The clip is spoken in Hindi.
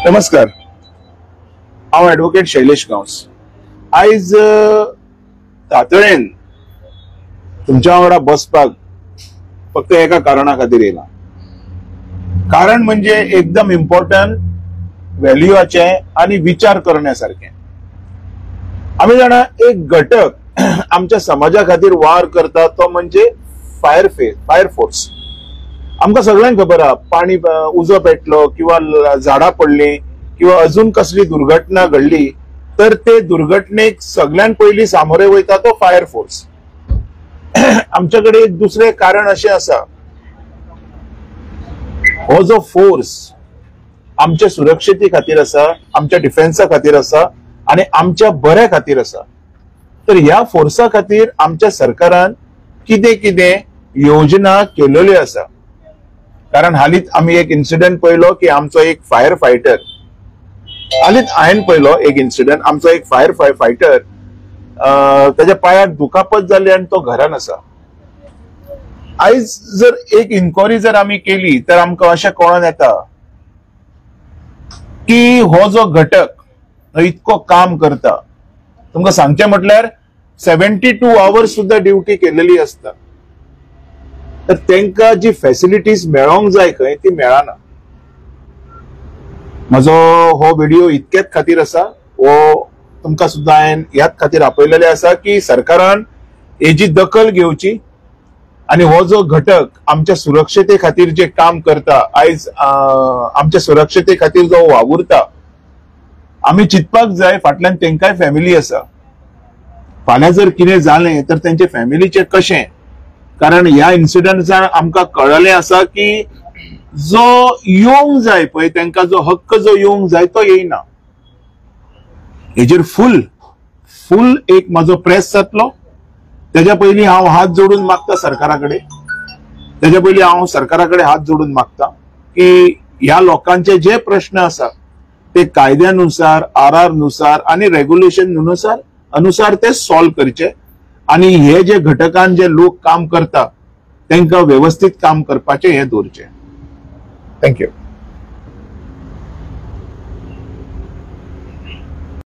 नमस्कार, हांव ॲडव्होकेट शैलेश गांवस। आयज तातडीन तुमच्या वांगडा बसपाक फक्त एका कारणा खातीर येयला। कारण म्हणजे एकदम इम्पॉर्टंट, व्हॅल्यूचे आणि विचार करण्यासारखे। आम्ही जाणा एक घटक आमच्या समाजा खातीर वार करता तो म्हणजे फायर फोर्स। आमकां सगळ्यांक खबर आहा, पाणी उजो पेटलो किंवा झाडां पडली किंवा अजून कसली दुर्घटना घडली तर ते दुर्घटनेक सगळ्यात पयली सामोरे वयता तो फायर फोर्स। आमच्याकडे एक दुसरे कारण असे आसा, हो जो फोर्स आमच्या सुरक्षेती खातीर आसा, आमच्या डिफेन्सा खातीर आसा आणि आमच्या बऱ्या खातीर आसा। तर ह्या फोर्सा खातीर आमच्या सरकारान कितें कितें योजना केलेल्यो आसा। कारण हालींच आम्ही एक इन्सिडेंट पळयलो की आमचो एक फायर फायटर, हालींच हांवें पळयलो एक इन्सिडेंट, आमचो एक फायर फायटर त्याच्या पायार दुखापत जाली आणि तो घरान आसा। आयज जर एक इन्क्वायरी जर आम्ही केली तर आमकां अशें कळोन येता की हो जो घटक इतको काम करता, तुमकां सांगचें म्हटल्यार 72 आवर्स सुद्धा ड्युटी केलेली असता, तर त्यांका जी फॅसिलिटीज मेळोंक जाय खंय ती मेळना। म्हजो हो व्हिडिओ इतकेच खातीर आसा, हो तुमकां सुद्धा हांवें ह्याच खातीर आपयलेले आसा की सरकारान हेजी दखल घेवची आणि हो जो घटक आमच्या सुरक्षते खातीर जे काम करता, आयज आमच्या सुरक्षते खातीर जो वावुरता, आम्ही चिंतपाक जाय फाटल्यान तेंकाय फॅमिली आसा। फाल्यां जर कितें जालें तर तेंचे फॅमिलीचे कशें, कारण ह्या इन्सिडेंटान आमकां कळलें आसा की जो येवंक जाय पळय, तेंका जो हक्क जो येवंक जाय तो येयना। हेजेर फुल एक म्हजो प्रेस जातलो। तेज्या पयलीं हांव हात जोडून मागता सरकाराकडे, तेज्या पयलीं हांव सरकाराकडे हात जोडून मागता की ह्या लोकांचे जे प्रश्न आसा ते कायद्यानुसार, आर नुसार आणि रेग्युलेशन अनुसार ते सॉल्व करचे आणि हे जे घटकान जे लोक काम करता तेंका व्यवस्थित काम करपाचे हे दवरचे। थँक्यू।